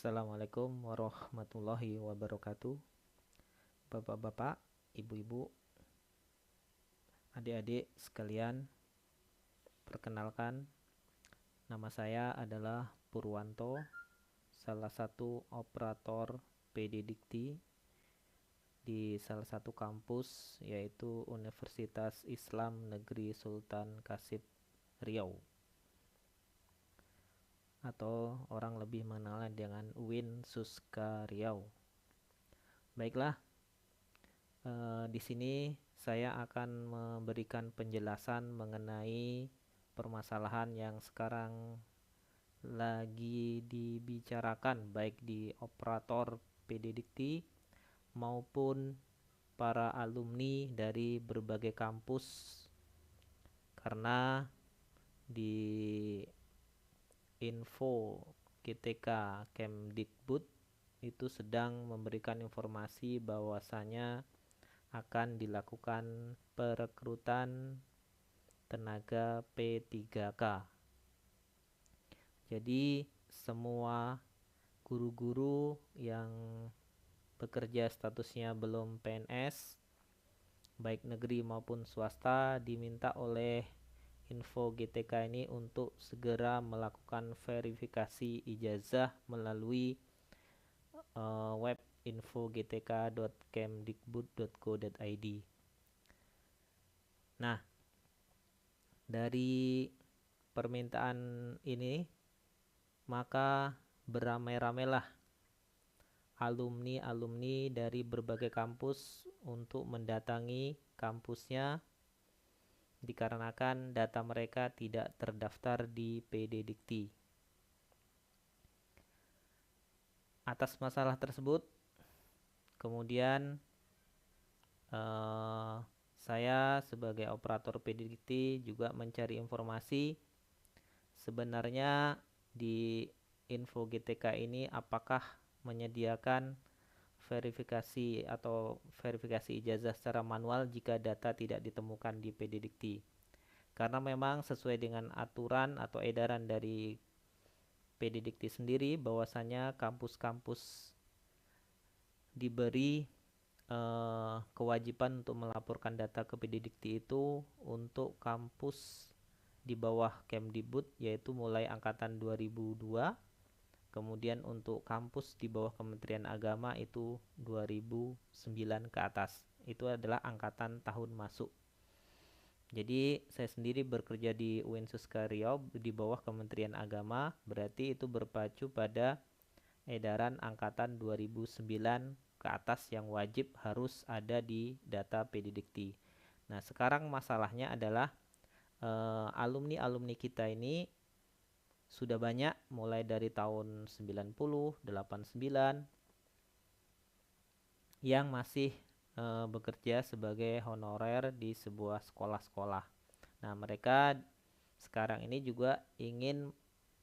Assalamualaikum warahmatullahi wabarakatuh. Bapak-bapak, ibu-ibu, adik-adik sekalian, perkenalkan, nama saya adalah Purwanto, salah satu operator PD Dikti di salah satu kampus yaitu Universitas Islam Negeri Sultan Qasim Riau, atau orang lebih mengenalnya dengan UIN Suska Riau. Baiklah, di sini saya akan memberikan penjelasan mengenai permasalahan yang sekarang lagi dibicarakan baik di operator PD Dikti maupun para alumni dari berbagai kampus, karena di info GTK Kemdikbud itu sedang memberikan informasi bahwasanya akan dilakukan perekrutan tenaga P3K. Jadi semua guru-guru yang bekerja statusnya belum PNS, baik negeri maupun swasta, diminta oleh info GTK ini untuk segera melakukan verifikasi ijazah melalui web info.gtk.kemdikbud.go.id. Nah, dari permintaan ini maka beramai-ramailah alumni-alumni dari berbagai kampus untuk mendatangi kampusnya dikarenakan data mereka tidak terdaftar di PD Dikti. Atas masalah tersebut, kemudian saya sebagai operator PD Dikti juga mencari informasi sebenarnya di info GTK ini apakah menyediakan verifikasi atau verifikasi ijazah secara manual jika data tidak ditemukan di PD Dikti. Karena memang sesuai dengan aturan atau edaran dari PD Dikti sendiri bahwasanya kampus-kampus diberi kewajiban untuk melaporkan data ke PD Dikti itu untuk kampus di bawah Kemdikbud, yaitu mulai angkatan 2002, kemudian untuk kampus di bawah Kementerian Agama itu 2009 ke atas. Itu adalah angkatan tahun masuk. Jadi saya sendiri bekerja di UIN Suska Riau di bawah Kementerian Agama, berarti itu berpacu pada edaran angkatan 2009 ke atas yang wajib harus ada di data PD Dikti. Nah, sekarang masalahnya adalah alumni-alumni kita ini sudah banyak mulai dari tahun 90, 89 yang masih bekerja sebagai honorer di sebuah sekolah-sekolah. Nah, mereka sekarang ini juga ingin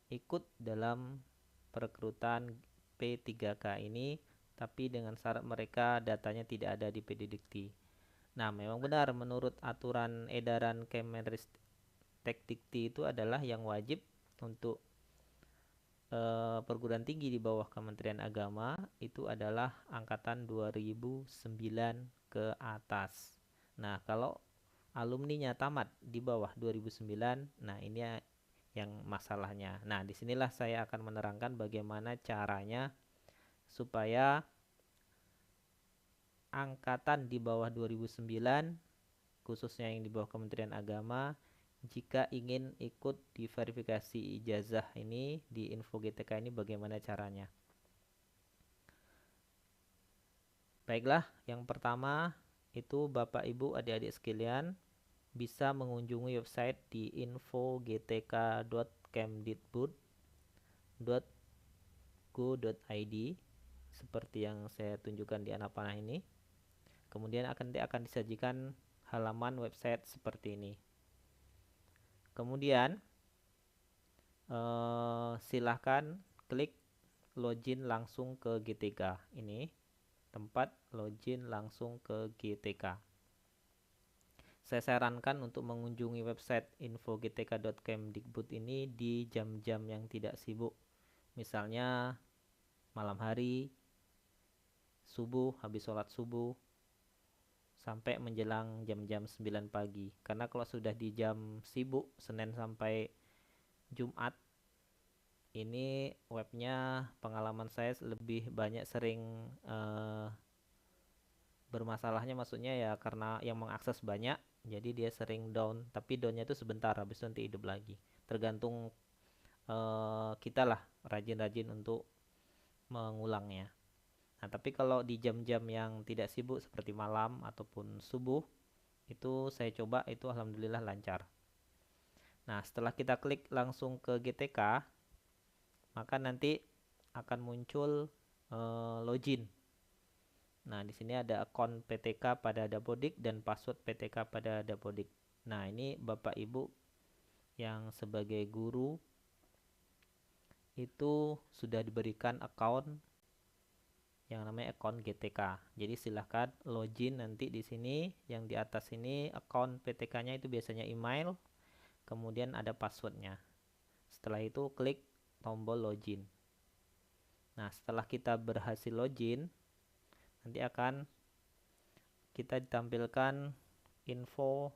ikut dalam perekrutan P3K ini, tapi dengan syarat mereka datanya tidak ada di PD Dikti. Nah, memang benar menurut aturan edaran Kemenristek Dikti itu adalah yang wajib untuk perguruan tinggi di bawah Kementerian Agama itu adalah angkatan 2009 ke atas. Nah, kalau alumninya tamat di bawah 2009, nah ini yang masalahnya. Nah, disinilah saya akan menerangkan bagaimana caranya supaya angkatan di bawah 2009, khususnya yang di bawah Kementerian Agama, jika ingin ikut di verifikasi ijazah ini di info GTK ini bagaimana caranya. Baiklah, yang pertama itu Bapak Ibu adik-adik sekalian bisa mengunjungi website di info.gtk.kemdikbud.go.id seperti yang saya tunjukkan di anak panah ini. Kemudian akan disajikan halaman website seperti ini. Kemudian silahkan klik login langsung ke GTK. Ini tempat login langsung ke GTK. Saya sarankan untuk mengunjungi website info.gtk.kemdikbud ini di jam-jam yang tidak sibuk. Misalnya malam hari, subuh, habis sholat subuh, sampai menjelang jam-jam 9 pagi. Karena kalau sudah di jam sibuk, Senin sampai Jumat, ini webnya pengalaman saya lebih banyak sering bermasalahnya, maksudnya ya karena yang mengakses banyak, jadi dia sering down, tapi downnya itu sebentar, habis itu nanti hidup lagi. Tergantung kita lah rajin-rajin untuk mengulangnya. Nah, tapi kalau di jam-jam yang tidak sibuk seperti malam ataupun subuh, itu saya coba, itu alhamdulillah lancar. Nah, setelah kita klik langsung ke GTK, maka nanti akan muncul login. Nah, di sini ada akun PTK pada Dapodik dan password PTK pada Dapodik. Nah, ini Bapak Ibu yang sebagai guru itu sudah diberikan account yang namanya akun GTK. Jadi silahkan login nanti di sini, yang di atas ini akun PTK-nya itu biasanya email, kemudian ada passwordnya. Setelah itu klik tombol login. Nah, setelah kita berhasil login, nanti akan kita ditampilkan info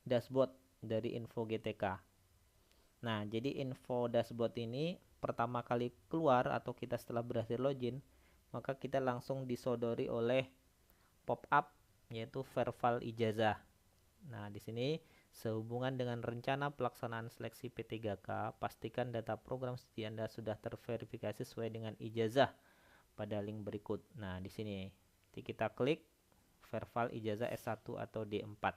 dashboard dari info GTK. Nah, jadi info dashboard ini pertama kali keluar atau kita setelah berhasil login, maka kita langsung disodori oleh pop-up yaitu verval ijazah. Nah, di sini sehubungan dengan rencana pelaksanaan seleksi P3K, pastikan data program studi Anda sudah terverifikasi sesuai dengan ijazah pada link berikut. Nah, di sini kita klik verval ijazah S1 atau D4.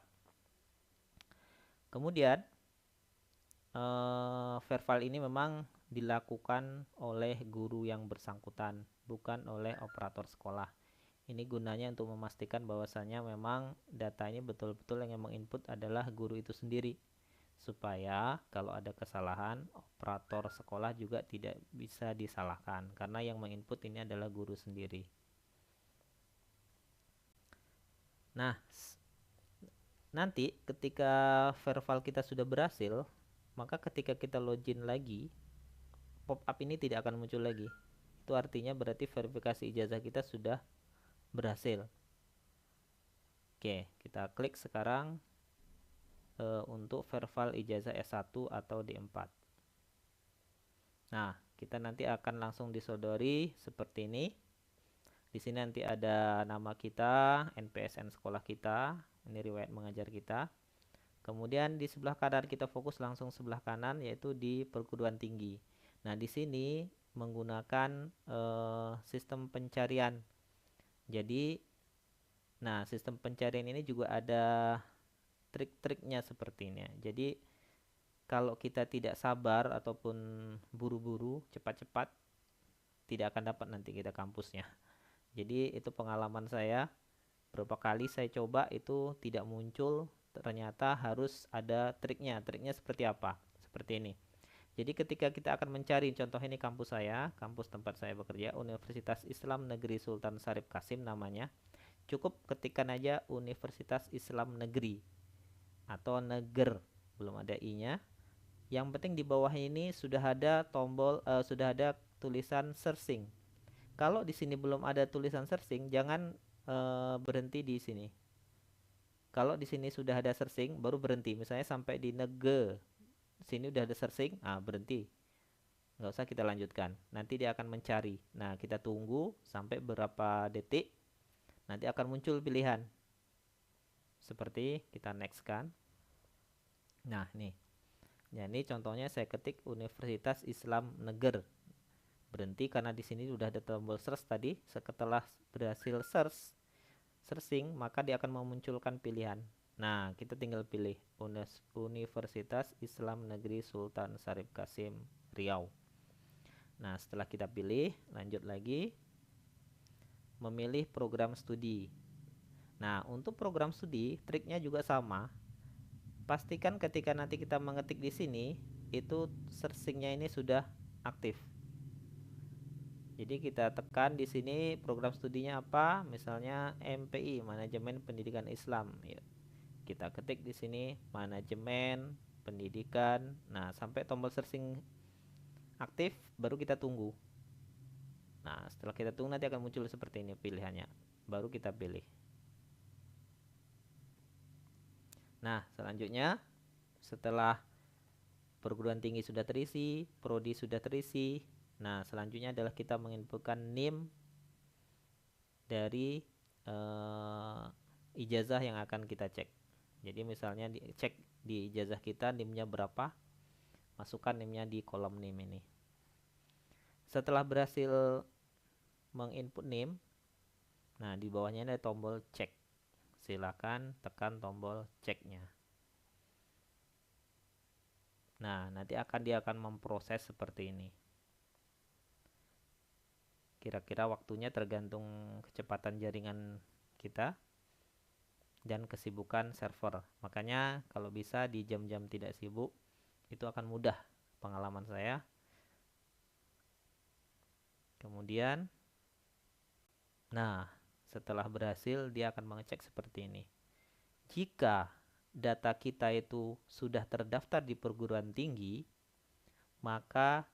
Kemudian verval ini memang dilakukan oleh guru yang bersangkutan, bukan oleh operator sekolah. Ini gunanya untuk memastikan bahwasanya memang data ini betul-betul yang menginput adalah guru itu sendiri, supaya kalau ada kesalahan operator sekolah juga tidak bisa disalahkan, karena yang menginput ini adalah guru sendiri. Nah, nanti ketika verval kita sudah berhasil, maka ketika kita login lagi, pop-up ini tidak akan muncul lagi. Itu artinya berarti verifikasi ijazah kita sudah berhasil. Oke, kita klik sekarang untuk verval ijazah S1 atau D4. Nah, kita nanti akan langsung disodori seperti ini. Di sini nanti ada nama kita, NPSN sekolah kita, ini riwayat mengajar kita. Kemudian di sebelah kanan kita fokus langsung sebelah kanan, yaitu di perguruan tinggi. Nah, di sini menggunakan sistem pencarian. Jadi, nah sistem pencarian ini juga ada trik-triknya seperti ini. Jadi, kalau kita tidak sabar ataupun buru-buru, cepat-cepat, tidak akan dapat nanti kita kampusnya. Jadi, itu pengalaman saya. Berapa kali saya coba itu tidak muncul, ternyata harus ada triknya. Triknya seperti apa? Seperti ini. Jadi ketika kita akan mencari, contoh ini kampus saya, kampus tempat saya bekerja, Universitas Islam Negeri Sultan Syarif Qasim namanya. Cukup ketikkan aja Universitas Islam Negeri atau Neger, belum ada i-nya. Yang penting di bawah ini sudah ada tombol, sudah ada tulisan searching. Kalau di sini belum ada tulisan searching, jangan berhenti di sini. Kalau di sini sudah ada searching, baru berhenti. Misalnya sampai di Nege, sini udah ada searching, berhenti. Nggak usah kita lanjutkan. Nanti dia akan mencari. Nah, kita tunggu sampai berapa detik. Nanti akan muncul pilihan. Seperti kita next kan. Nah, nih. Ya, ini contohnya saya ketik Universitas Islam Neger. Berhenti karena di sini sudah ada tombol search tadi. Setelah berhasil searching, maka dia akan memunculkan pilihan. Nah, kita tinggal pilih Universitas Islam Negeri Sultan Syarif Qasim Riau. Nah, setelah kita pilih, lanjut lagi memilih program studi. Nah, untuk program studi, triknya juga sama. Pastikan ketika nanti kita mengetik di sini, itu searchingnya ini sudah aktif. Jadi kita tekan di sini program studinya apa? Misalnya MPI, Manajemen Pendidikan Islam. Yuk, kita ketik di sini Manajemen Pendidikan. Nah, sampai tombol searching aktif, baru kita tunggu. Nah, setelah kita tunggu nanti akan muncul seperti ini pilihannya. Baru kita pilih. Nah, selanjutnya setelah perguruan tinggi sudah terisi, prodi sudah terisi. Nah, selanjutnya adalah kita menginputkan NIM dari ijazah yang akan kita cek. Jadi misalnya cek di ijazah kita NIM-nya berapa, masukkan NIM-nya di kolom NIM ini. Setelah berhasil menginput NIM, nah di bawahnya ada tombol cek. Silakan tekan tombol ceknya. Nah, nanti dia akan memproses seperti ini. Kira-kira waktunya tergantung kecepatan jaringan kita dan kesibukan server. Makanya kalau bisa di jam-jam tidak sibuk itu akan mudah, pengalaman saya. Kemudian nah, setelah berhasil dia akan mengecek seperti ini. Jika data kita itu sudah terdaftar di perguruan tinggi, maka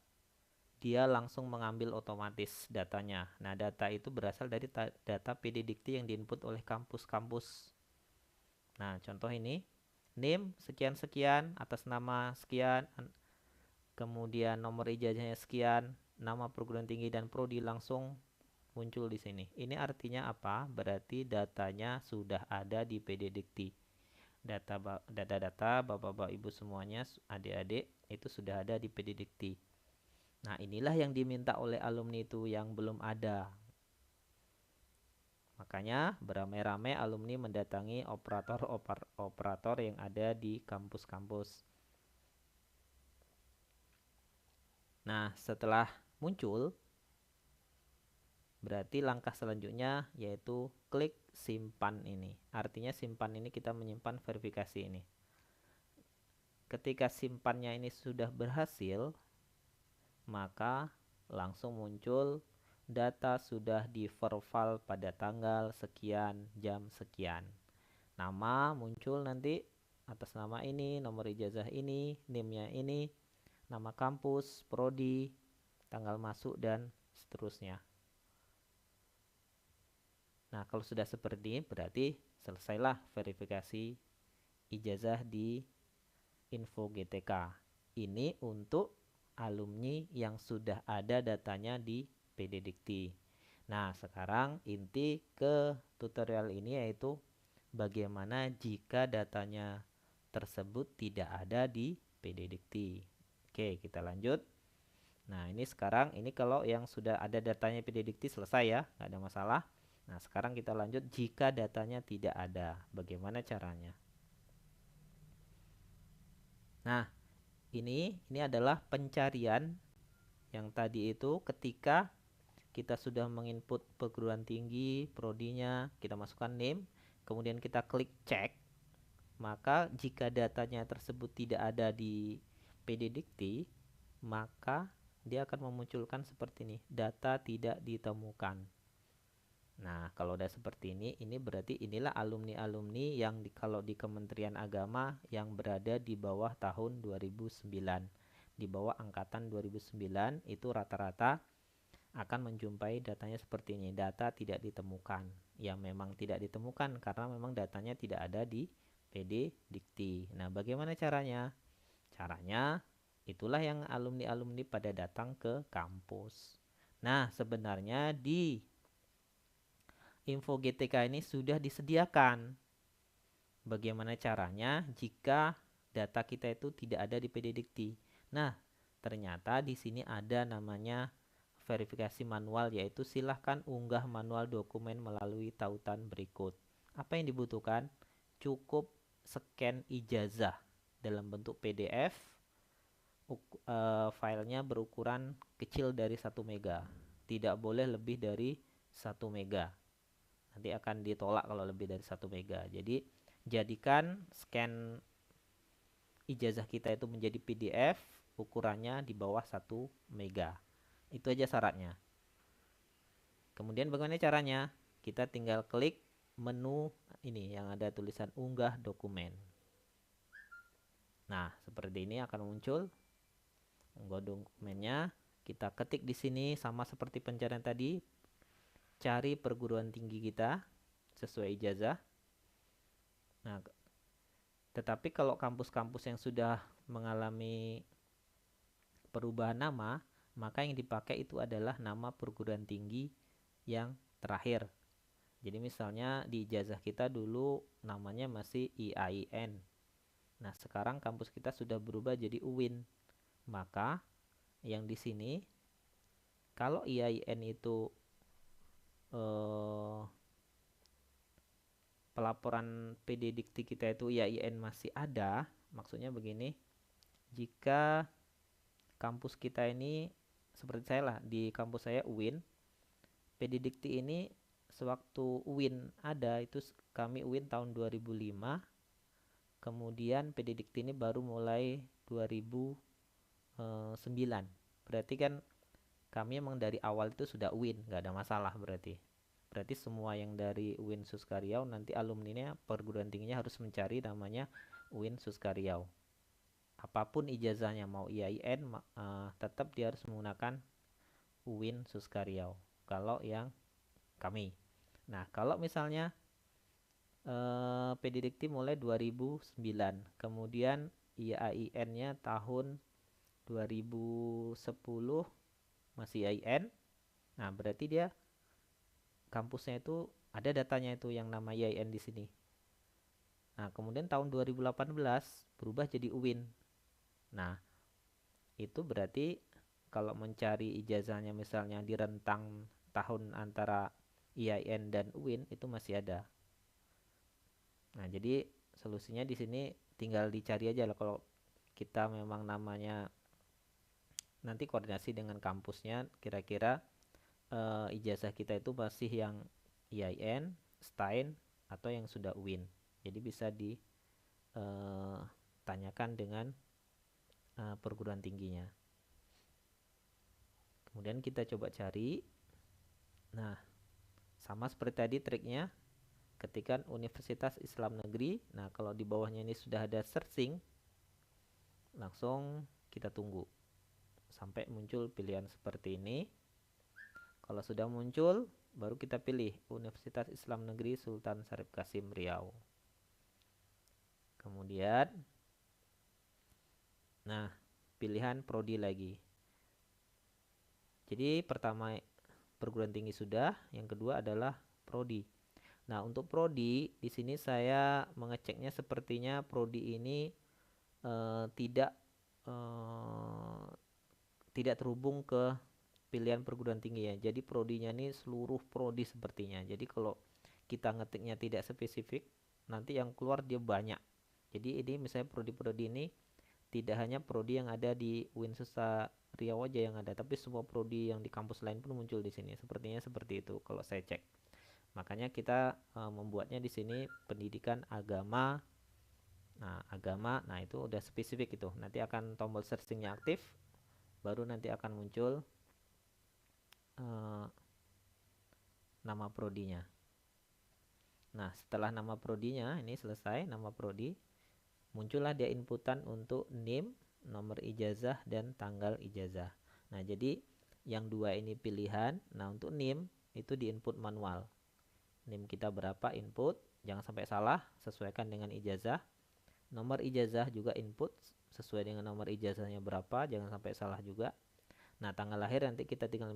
dia langsung mengambil otomatis datanya. Nah, data itu berasal dari data PD Dikti yang diinput oleh kampus-kampus. Nah, contoh ini, NIM sekian-sekian, atas nama sekian, kemudian nomor ijazahnya sekian, nama perguruan tinggi dan prodi langsung muncul di sini. Ini artinya apa? Berarti datanya sudah ada di PD Dikti. Data-data Bapak-bapak Ibu semuanya, adik-adik, itu sudah ada di PD Dikti. Nah, inilah yang diminta oleh alumni itu yang belum ada. Makanya beramai-ramai alumni mendatangi operator yang ada di kampus-kampus. Nah, setelah muncul, berarti langkah selanjutnya yaitu klik simpan ini. Artinya simpan ini kita menyimpan verifikasi ini. Ketika simpannya ini sudah berhasil, maka langsung muncul data sudah di-verval pada tanggal sekian, jam sekian. Nama muncul nanti atas nama ini, nomor ijazah ini, NIM-nya ini, nama kampus, prodi, tanggal masuk, dan seterusnya. Nah, kalau sudah seperti ini berarti selesailah verifikasi ijazah di Info GTK. Ini untuk alumni yang sudah ada datanya di PD Dikti. Nah, sekarang inti ke tutorial ini yaitu bagaimana jika datanya tersebut tidak ada di PD Dikti. Oke, kita lanjut. Nah, ini sekarang ini kalau yang sudah ada datanya PD Dikti selesai ya, nggak ada masalah. Nah, sekarang kita lanjut jika datanya tidak ada. Bagaimana caranya? Nah, ini adalah pencarian yang tadi itu ketika kita sudah menginput perguruan tinggi, prodinya, kita masukkan name, kemudian kita klik cek, maka jika datanya tersebut tidak ada di PD Dikti, maka dia akan memunculkan seperti ini, data tidak ditemukan. Nah, kalau udah seperti ini berarti inilah alumni-alumni yang kalau di Kementerian Agama yang berada di bawah tahun 2009. Di bawah angkatan 2009 itu rata-rata akan menjumpai datanya seperti ini, data tidak ditemukan. Ya memang tidak ditemukan karena memang datanya tidak ada di PD Dikti. Nah, bagaimana caranya? Caranya itulah yang alumni-alumni pada datang ke kampus. Nah, sebenarnya di Info GTK ini sudah disediakan. Bagaimana caranya jika data kita itu tidak ada di PD Dikti? Nah, ternyata di sini ada namanya verifikasi manual, yaitu silahkan unggah manual dokumen melalui tautan berikut. Apa yang dibutuhkan? Cukup scan ijazah dalam bentuk PDF. Filenya berukuran kecil dari 1 mega. Tidak boleh lebih dari 1 mega. Nanti akan ditolak kalau lebih dari 1 mega. Jadi jadikan scan ijazah kita itu menjadi PDF, ukurannya di bawah 1 mega. Itu aja syaratnya. Kemudian bagaimana caranya? Kita tinggal klik menu ini yang ada tulisan unggah dokumen. Nah, seperti ini akan muncul unggah dokumennya. Kita ketik di sini sama seperti pencarian tadi, cari perguruan tinggi kita sesuai ijazah. Nah, tetapi kalau kampus-kampus yang sudah mengalami perubahan nama, maka yang dipakai itu adalah nama perguruan tinggi yang terakhir. Jadi misalnya di ijazah kita dulu namanya masih IAIN. Nah, sekarang kampus kita sudah berubah jadi UIN. Maka yang di sini kalau IAIN itu pelaporan PD Dikti kita itu IAIN masih ada, maksudnya begini, jika kampus kita ini seperti saya lah, di kampus saya UIN, PD Dikti ini sewaktu UIN ada itu kami UIN tahun 2005, kemudian PD Dikti ini baru mulai 2009. Berarti kan kami emang dari awal itu sudah UIN, nggak ada masalah berarti. Berarti semua yang dari UIN Suskaryau nanti alumninya perguruan tingginya harus mencari namanya UIN Suskaryau. Apapun ijazahnya mau IAIN tetap dia harus menggunakan UIN Suskaryau kalau yang kami. Nah, kalau misalnya PD Dikti mulai 2009, kemudian IAIN-nya tahun 2010 masih IAIN. Nah, berarti dia kampusnya itu ada datanya itu yang nama IAIN di sini. Nah, kemudian tahun 2018 berubah jadi UIN. Nah, itu berarti kalau mencari ijazahnya misalnya di rentang tahun antara IAIN dan UIN itu masih ada. Nah, jadi solusinya di sini tinggal dicari aja lah kalau kita memang namanya nanti koordinasi dengan kampusnya kira-kira ijazah kita itu masih yang IAIN, STAIN, atau yang sudah UIN. Jadi bisa ditanyakan dengan perguruan tingginya. Kemudian kita coba cari. Nah, sama seperti tadi triknya, ketikkan Universitas Islam Negeri. Nah, kalau di bawahnya ini sudah ada searching, langsung kita tunggu sampai muncul pilihan seperti ini. Kalau sudah muncul, baru kita pilih Universitas Islam Negeri Sultan Syarif Kasim Riau. Kemudian, nah, pilihan prodi lagi. Jadi pertama perguruan tinggi sudah, yang kedua adalah prodi. Nah, untuk prodi di sini saya mengeceknya sepertinya prodi ini tidak terhubung ke pilihan perguruan tinggi ya. Jadi prodinya ini seluruh prodi sepertinya. Jadi kalau kita ngetiknya tidak spesifik, nanti yang keluar dia banyak. Jadi ini misalnya prodi-prodi ini tidak hanya prodi yang ada di UIN Riau aja yang ada, tapi semua prodi yang di kampus lain pun muncul di sini. Sepertinya seperti itu kalau saya cek. Makanya kita membuatnya di sini pendidikan agama. Nah, agama, nah itu udah spesifik itu. Nanti akan tombol searchingnya aktif, baru nanti akan muncul nama prodinya. Nah, setelah nama prodinya ini selesai, nama prodi, muncullah dia inputan untuk NIM, nomor ijazah, dan tanggal ijazah. Nah, jadi yang dua ini pilihan. Nah, untuk NIM itu di input manual. NIM kita berapa input, jangan sampai salah, sesuaikan dengan ijazah. Nomor ijazah juga input, sesuai dengan nomor ijazahnya berapa, jangan sampai salah juga. Nah, tanggal lahir nanti kita tinggal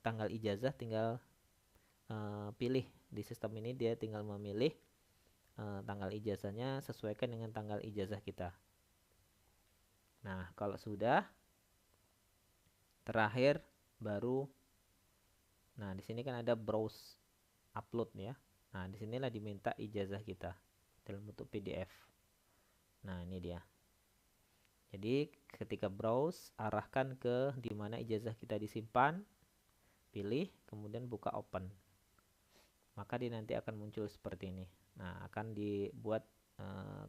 tanggal ijazah tinggal pilih di sistem ini, dia tinggal memilih tanggal ijazahnya sesuaikan dengan tanggal ijazah kita. Nah, kalau sudah terakhir baru, nah di sini kan ada browse upload ya. Nah, disinilah diminta ijazah kita dalam bentuk PDF. Nah, ini dia. Jadi ketika browse, arahkan ke di mana ijazah kita disimpan, pilih, kemudian buka open. Maka dia nanti akan muncul seperti ini. Nah, akan dibuat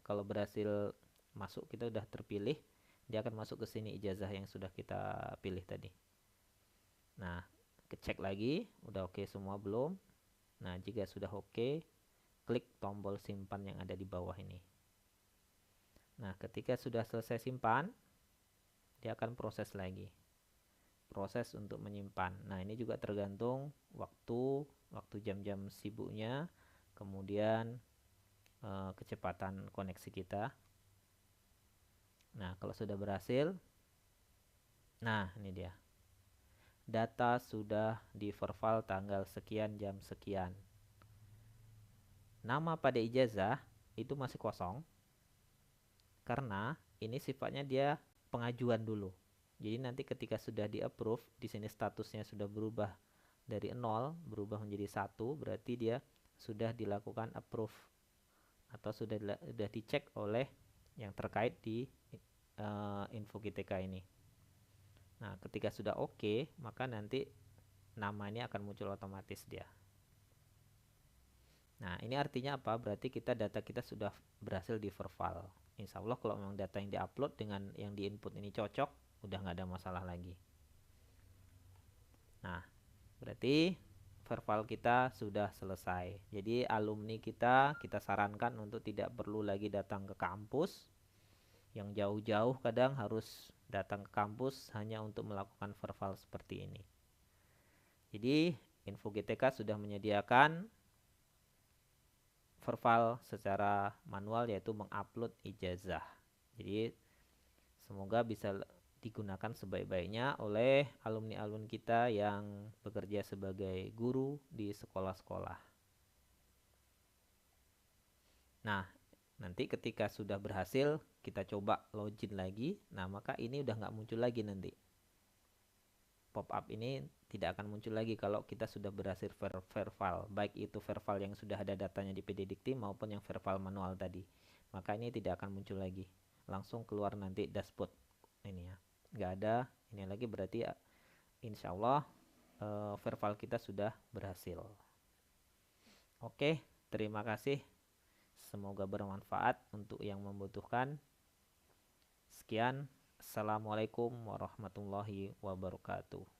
kalau berhasil masuk, kita udah terpilih, dia akan masuk ke sini ijazah yang sudah kita pilih tadi. Nah, cek lagi, udah oke semua belum? Nah, jika sudah oke, klik tombol simpan yang ada di bawah ini. Nah, ketika sudah selesai simpan, dia akan proses lagi. proses untuk menyimpan. Nah, ini juga tergantung waktu jam-jam sibuknya, kemudian kecepatan koneksi kita. Nah, kalau sudah berhasil, nah ini dia. Data sudah di verval tanggal sekian jam sekian. Nama pada ijazah itu masih kosong karena ini sifatnya dia pengajuan dulu. Jadi nanti ketika sudah di approve, di sini statusnya sudah berubah dari 0 berubah menjadi 1, berarti dia sudah dilakukan approve atau sudah dicek oleh yang terkait di info GTK ini. Nah, ketika sudah oke, maka nanti namanya akan muncul otomatis dia. Nah, ini artinya apa? Berarti data kita sudah berhasil di verval. Insya Allah kalau memang data yang diupload dengan yang diinput ini cocok, udah nggak ada masalah lagi. Nah, berarti verval kita sudah selesai. Jadi alumni kita sarankan untuk tidak perlu lagi datang ke kampus. Yang jauh-jauh kadang harus datang ke kampus hanya untuk melakukan verval seperti ini. Jadi Info GTK sudah menyediakan verval secara manual, yaitu mengupload ijazah. Jadi semoga bisa digunakan sebaik-baiknya oleh alumni-alumni kita yang bekerja sebagai guru di sekolah-sekolah. Nah, nanti ketika sudah berhasil kita coba login lagi, nah maka ini udah nggak muncul lagi nanti. Pop up ini tidak akan muncul lagi kalau kita sudah berhasil verval, baik itu verval yang sudah ada datanya di PDDikti maupun yang verval manual tadi. Maka ini tidak akan muncul lagi. Langsung keluar nanti dashboard ini ya. Nggak ada ini lagi, berarti insya Allah verval kita sudah berhasil. Oke, terima kasih. Semoga bermanfaat untuk yang membutuhkan. Sekian. Assalamualaikum warahmatullahi wabarakatuh.